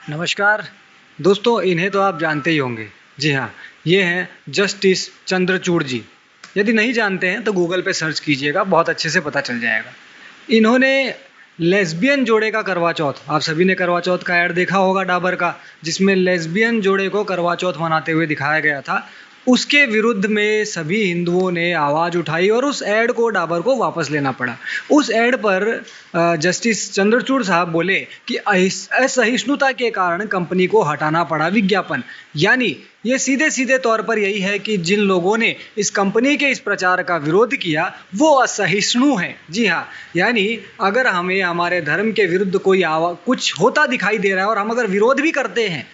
नमस्कार दोस्तों, इन्हें तो आप जानते ही होंगे। जी हाँ, ये हैं जस्टिस चंद्रचूड़ जी। यदि नहीं जानते हैं तो गूगल पे सर्च कीजिएगा, बहुत अच्छे से पता चल जाएगा। इन्होंने लेस्बियन जोड़े का करवा चौथ, आप सभी ने करवा चौथ का ऐड देखा होगा डाबर का, जिसमें लेस्बियन जोड़े को करवा चौथ मनाते हुए दिखाया गया था। उसके विरुद्ध में सभी हिंदुओं ने आवाज़ उठाई और उस ऐड को डाबर को वापस लेना पड़ा। उस ऐड पर जस्टिस चंद्रचूड़ साहब बोले कि असहिष्णुता के कारण कंपनी को हटाना पड़ा विज्ञापन। यानी ये सीधे सीधे तौर पर यही है कि जिन लोगों ने इस कंपनी के इस प्रचार का विरोध किया वो असहिष्णु हैं। जी हाँ, यानी अगर हमें हमारे धर्म के विरुद्ध कोई कुछ होता दिखाई दे रहा है और हम अगर विरोध भी करते हैं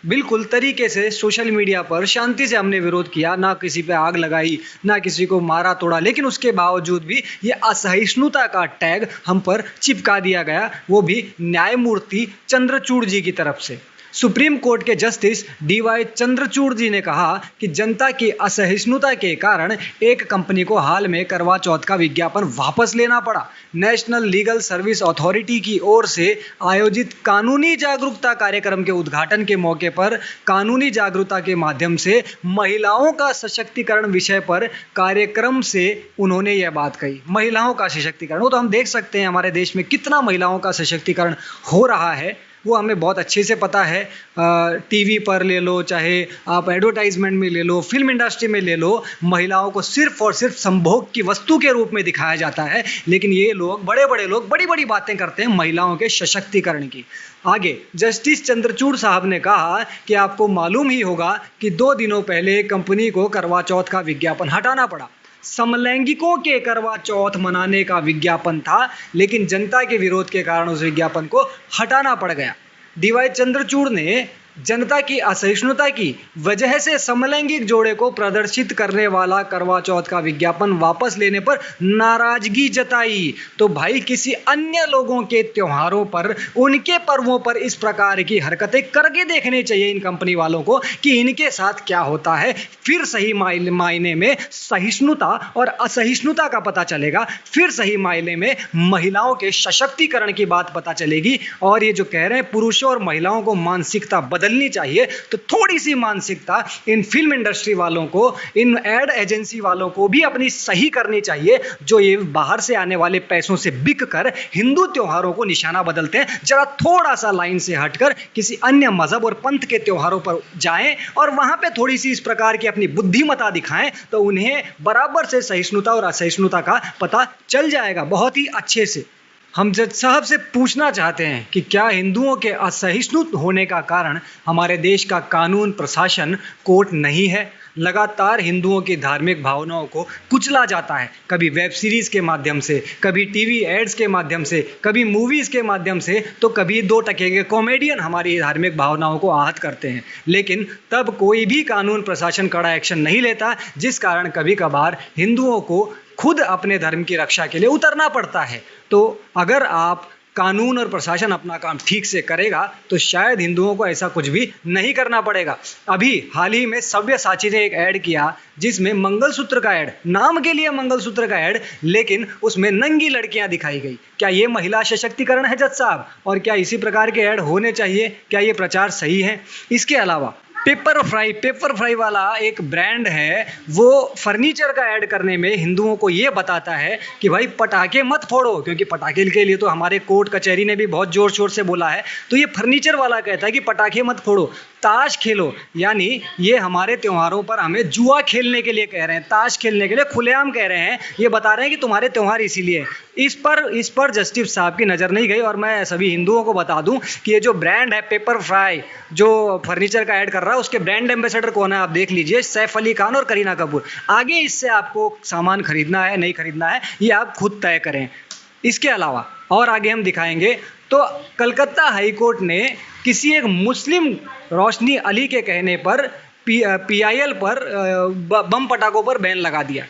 बिल्कुल तरीके से, सोशल मीडिया पर शांति से हमने विरोध किया, ना किसी पे आग लगाई, ना किसी को मारा तोड़ा, लेकिन उसके बावजूद भी ये असहिष्णुता का टैग हम पर चिपका दिया गया, वो भी न्यायमूर्ति चंद्रचूड़ जी की तरफ से। सुप्रीम कोर्ट के जस्टिस डीवाई चंद्रचूड़ जी ने कहा कि जनता की असहिष्णुता के कारण एक कंपनी को हाल में करवा चौथ का विज्ञापन वापस लेना पड़ा। नेशनल लीगल सर्विस अथॉरिटी की ओर से आयोजित कानूनी जागरूकता कार्यक्रम के उद्घाटन के मौके पर कानूनी जागरूकता के माध्यम से महिलाओं का सशक्तिकरण विषय पर कार्यक्रम से उन्होंने यह बात कही। महिलाओं का सशक्तिकरण, वो तो हम देख सकते हैं हमारे देश में कितना महिलाओं का सशक्तिकरण हो रहा है, वो हमें बहुत अच्छे से पता है। टीवी पर ले लो, चाहे आप एडवर्टाइजमेंट में ले लो, फिल्म इंडस्ट्री में ले लो, महिलाओं को सिर्फ और सिर्फ संभोग की वस्तु के रूप में दिखाया जाता है। लेकिन ये लोग, बड़े बड़े लोग, बड़ी बड़ी बातें करते हैं महिलाओं के सशक्तिकरण की। आगे जस्टिस चंद्रचूड़ साहब ने कहा कि आपको मालूम ही होगा कि 2 दिनों पहले कंपनी को करवा चौथ का विज्ञापन हटाना पड़ा। समलैंगिकों के करवा चौथ मनाने का विज्ञापन था, लेकिन जनता के विरोध के कारण उस विज्ञापन को हटाना पड़ गया। डीवाई चंद्रचूड़ ने जनता की असहिष्णुता की वजह से समलैंगिक जोड़े को प्रदर्शित करने वाला करवा चौथ का विज्ञापन वापस लेने पर नाराजगी जताई। तो भाई, किसी अन्य लोगों के त्योहारों पर, उनके पर्वों पर इस प्रकार की हरकतें करके देखने चाहिए इन कंपनी वालों को कि इनके साथ क्या होता है। फिर सही मायने में सहिष्णुता और असहिष्णुता का पता चलेगा, फिर सही मायने में महिलाओं के सशक्तिकरण की बात पता चलेगी। और ये जो कह रहे हैं पुरुषों और महिलाओं को मानसिकता बदलनी चाहिए, तो थोड़ी सी मानसिकता इन फिल्म इंडस्ट्री वालों को, इन एड एजेंसी वालों को भी अपनी सही करनी चाहिए, जो ये बाहर से आने वाले पैसों से बिक कर हिंदू त्योहारों को निशाना बदलते हैं। जरा थोड़ा सा लाइन से हटकर किसी अन्य मजहब और पंथ के त्योहारों पर जाएं और वहां पे थोड़ी सी इस प्रकार की अपनी बुद्धिमता दिखाएं, तो उन्हें बराबर से सहिष्णुता और असहिष्णुता का पता चल जाएगा बहुत ही अच्छे से। हम जज साहब से पूछना चाहते हैं कि क्या हिंदुओं के असहिष्णु होने का कारण हमारे देश का कानून, प्रशासन, कोर्ट नहीं है? लगातार हिंदुओं की धार्मिक भावनाओं को कुचला जाता है, कभी वेब सीरीज के माध्यम से, कभी टीवी एड्स के माध्यम से, कभी मूवीज के माध्यम से, तो कभी 2 टके के कॉमेडियन हमारी धार्मिक भावनाओं को आहत करते हैं। लेकिन तब कोई भी कानून, प्रशासन कड़ा एक्शन नहीं लेता, जिस कारण कभी कभार हिंदुओं को खुद अपने धर्म की रक्षा के लिए उतरना पड़ता है। तो अगर आप कानून और प्रशासन अपना काम ठीक से करेगा तो शायद हिंदुओं को ऐसा कुछ भी नहीं करना पड़ेगा। अभी हाल ही में सव्यसाची ने एक ऐड किया जिसमें मंगलसूत्र का ऐड, नाम के लिए मंगलसूत्र का ऐड, लेकिन उसमें नंगी लड़कियां दिखाई गई। क्या ये महिला सशक्तिकरण है जज साहब? और क्या इसी प्रकार के ऐड होने चाहिए? क्या ये प्रचार सही है? इसके अलावा पेपर फ्राई वाला एक ब्रांड है, वो फर्नीचर का ऐड करने में हिंदुओं को ये बताता है कि भाई पटाखे मत फोड़ो, क्योंकि पटाखे के लिए तो हमारे कोर्ट कचहरी ने भी बहुत जोर शोर से बोला है। तो ये फर्नीचर वाला कहता है कि पटाखे मत फोड़ो, ताश खेलो। यानी ये हमारे त्योहारों पर हमें जुआ खेलने के लिए कह रहे हैं, ताश खेलने के लिए खुलेआम कह रहे हैं। ये बता रहे हैं कि तुम्हारे त्योहार इसीलिए। इस पर जस्टिस साहब की नज़र नहीं गई। और मैं सभी हिंदुओं को बता दूं कि ये जो ब्रांड है पेपर फ्राई, जो फर्नीचर का ऐड कर रहा है, उसके ब्रांड एम्बेसडर कौन है आप देख लीजिए, सैफ अली खान और करीना कपूर। आगे इससे आपको सामान खरीदना है नहीं खरीदना है ये आप खुद तय करें। इसके अलावा और आगे हम दिखाएंगे तो कलकत्ता हाई कोर्ट ने किसी एक मुस्लिम, रोशनी अली के कहने पर PIL पर बम पटाखों पर बैन लगा दिया।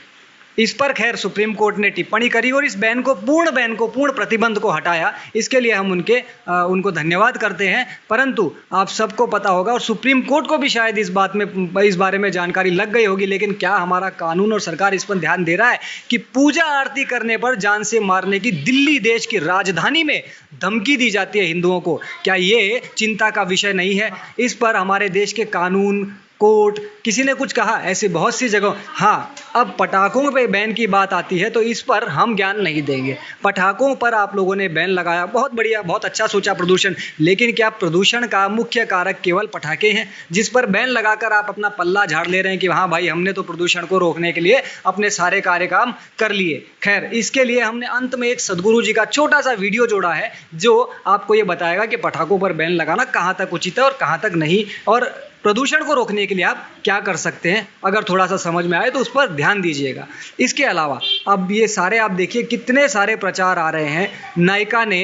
इस पर खैर सुप्रीम कोर्ट ने टिप्पणी करी और इस बैन को, पूर्ण प्रतिबंध को हटाया। इसके लिए हम उनको धन्यवाद करते हैं। परंतु आप सबको पता होगा और सुप्रीम कोर्ट को भी शायद इस बारे में जानकारी लग गई होगी, लेकिन क्या हमारा कानून और सरकार इस पर ध्यान दे रहा है कि पूजा आरती करने पर जान से मारने की दिल्ली देश की राजधानी में धमकी दी जाती है हिंदुओं को? क्या ये चिंता का विषय नहीं है? इस पर हमारे देश के कानून, कोर्ट, किसी ने कुछ कहा? ऐसी बहुत सी जगह। हाँ, अब पटाखों पे बैन की बात आती है तो इस पर हम ज्ञान नहीं देंगे। पटाखों पर आप लोगों ने बैन लगाया, बहुत बढ़िया, बहुत अच्छा सोचा, प्रदूषण। लेकिन क्या प्रदूषण का मुख्य कारक केवल पटाखे हैं, जिस पर बैन लगाकर आप अपना पल्ला झाड़ ले रहे हैं कि हाँ भाई हमने तो प्रदूषण को रोकने के लिए अपने सारे कार्य काम कर लिए? खैर, इसके लिए हमने अंत में एक सदगुरु जी का छोटा सा वीडियो जोड़ा है जो आपको ये बताएगा कि पटाखों पर बैन लगाना कहाँ तक उचित है और कहाँ तक नहीं, और प्रदूषण को रोकने के लिए आप क्या कर सकते हैं। अगर थोड़ा सा समझ में आए तो उस पर ध्यान दीजिएगा। इसके अलावा अब ये सारे आप देखिए कितने सारे प्रचार आ रहे हैं। नायका ने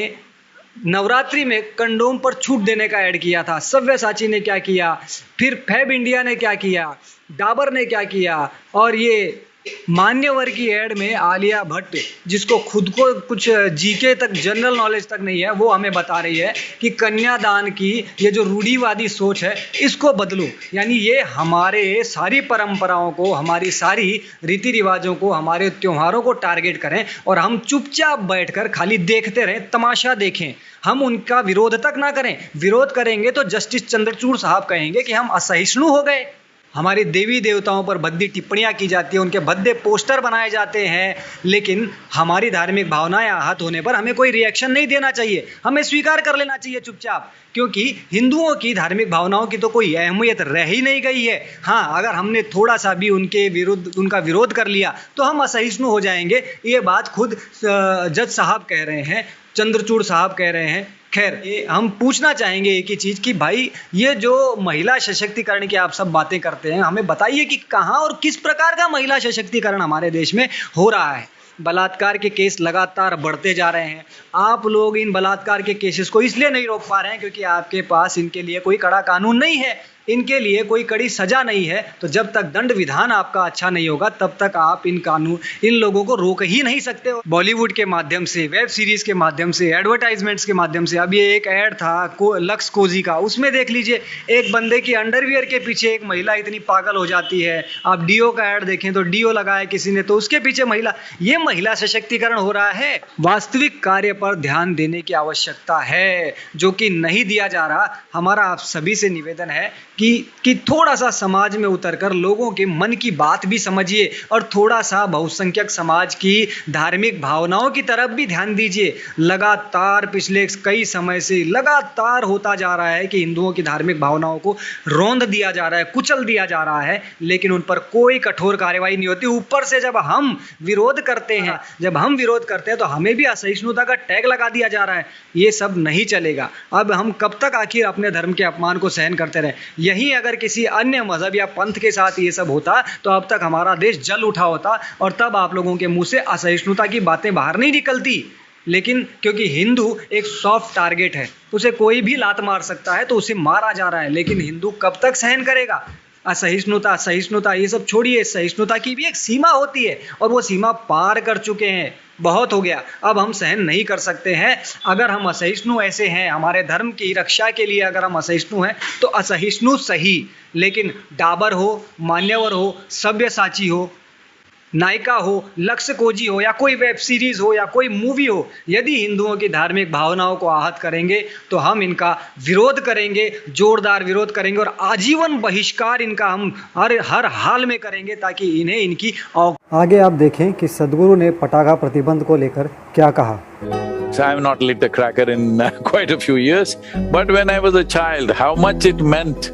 नवरात्रि में कंडोम पर छूट देने का ऐड किया था, सव्यसाची ने क्या किया, फिर फैब इंडिया ने क्या किया, डाबर ने क्या किया, और ये मान्यवर की ऐड में आलिया भट्ट, जिसको खुद को कुछ जीके तक, जनरल नॉलेज तक नहीं है, वो हमें बता रही है कि कन्यादान की ये जो रूढ़िवादी सोच है इसको बदलो। यानी ये हमारे सारी परंपराओं को, हमारी सारी रीति रिवाजों को, हमारे त्योहारों को टारगेट करें और हम चुपचाप बैठकर खाली देखते रहें, तमाशा देखें। हम उनका विरोध तक ना करें। विरोध करेंगे तो जस्टिस चंद्रचूड़ साहब कहेंगे कि हम असहिष्णु हो गए। हमारे देवी देवताओं पर भद्दी टिप्पणियां की जाती है, उनके भद्दे पोस्टर बनाए जाते हैं, लेकिन हमारी धार्मिक भावनाएं आहत होने पर हमें कोई रिएक्शन नहीं देना चाहिए, हमें स्वीकार कर लेना चाहिए चुपचाप, क्योंकि हिंदुओं की धार्मिक भावनाओं की तो कोई अहमियत रह ही नहीं गई है। हाँ, अगर हमने थोड़ा सा भी उनका विरोध कर लिया तो हम असहिष्णु हो जाएंगे। ये बात खुद जज साहब कह रहे हैं, चंद्रचूड़ साहब कह रहे हैं। खैर, ये हम पूछना चाहेंगे एक ही चीज़ कि भाई ये जो महिला सशक्तिकरण की आप सब बातें करते हैं, हमें बताइए कि कहाँ और किस प्रकार का महिला सशक्तिकरण हमारे देश में हो रहा है। बलात्कार के केस लगातार बढ़ते जा रहे हैं। आप लोग इन बलात्कार के केसेस को इसलिए नहीं रोक पा रहे हैं क्योंकि आपके पास इनके लिए कोई कड़ा कानून नहीं है, इनके लिए कोई कड़ी सजा नहीं है। तो जब तक दंड विधान आपका अच्छा नहीं होगा तब तक आप इन लोगों को रोक ही नहीं सकते। बॉलीवुड के माध्यम से, वेब सीरीज के माध्यम से, एडवर्टाइजमेंट्स के माध्यम से, अब ये एक ऐड था लक्स कोजी का, उसमें देख लीजिए एक बंदे की अंडरवियर के पीछे एक महिला इतनी पागल हो जाती है। आप डीओ का ऐड देखें तो डीओ लगाया किसी ने तो उसके पीछे महिला, ये महिला सशक्तिकरण हो रहा है। वास्तविक कार्य पर ध्यान देने की आवश्यकता है, जो कि नहीं दिया जा रहा। हमारा आप सभी से निवेदन है कि थोड़ा सा समाज में उतरकर लोगों के मन की बात भी समझिए और थोड़ा सा बहुसंख्यक समाज की धार्मिक भावनाओं की तरफ भी ध्यान दीजिए। लगातार पिछले कई समय से लगातार होता जा रहा है कि हिंदुओं की धार्मिक भावनाओं को रौंद दिया जा रहा है, कुचल दिया जा रहा है, लेकिन उन पर कोई कठोर कार्रवाई नहीं होती। ऊपर से जब हम विरोध करते हैं तो हमें भी असहिष्णुता का टैग लगा दिया जा रहा है। ये सब नहीं चलेगा। अब हम कब तक आखिर अपने धर्म के अपमान को सहन करते रहें? यही अगर किसी अन्य मजहब या पंथ के साथ ये सब होता तो अब तक हमारा देश जल उठा होता और तब आप लोगों के मुंह से असहिष्णुता की बातें बाहर नहीं निकलती। लेकिन क्योंकि हिंदू एक सॉफ्ट टारगेट है, उसे कोई भी लात मार सकता है तो उसे मारा जा रहा है, लेकिन हिंदू कब तक सहन करेगा? असहिष्णुता ये सब छोड़िए। सहिष्णुता की भी एक सीमा होती है और वो सीमा पार कर चुके हैं। बहुत हो गया, अब हम सहन नहीं कर सकते हैं। अगर हम असहिष्णु ऐसे हैं, हमारे धर्म की रक्षा के लिए अगर हम असहिष्णु हैं तो असहिष्णु सही, लेकिन डाबर हो, मान्यवर हो, सव्यसाची हो, नायिका हो, लक्ष्य कोजी हो, या कोई वेब सीरीज हो या कोई मूवी हो, यदि हिंदुओं की धार्मिक भावनाओं को आहत करेंगे तो हम इनका विरोध करेंगे, जोरदार विरोध करेंगे और आजीवन बहिष्कार इनका हम हर हाल में करेंगे ताकि इन्हें इनकी आगे आप देखें कि सदगुरु ने पटाखा प्रतिबंध को लेकर क्या कहा। So I have not lit a cracker in quite a few years, but when I was a child, how much it meant.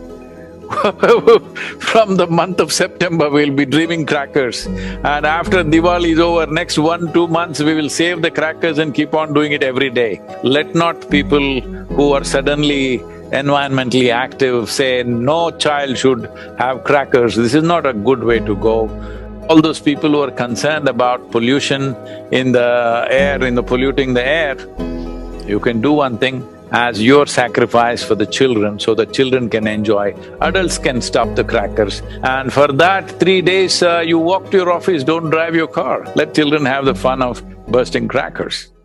From the month of September, we'll be dreaming crackers, and after Diwali is over, next 1-2 months, we will save the crackers and keep on doing it every day. Let not people who are suddenly environmentally active say no child should have crackers. This is not a good way to go. All those people who are concerned about pollution in the air, polluting the air, you can do one thing as your sacrifice for the children so that children can enjoy, adults can stop the crackers. And for that 3 days, you walk to your office, don't drive your car. Let children have the fun of bursting crackers.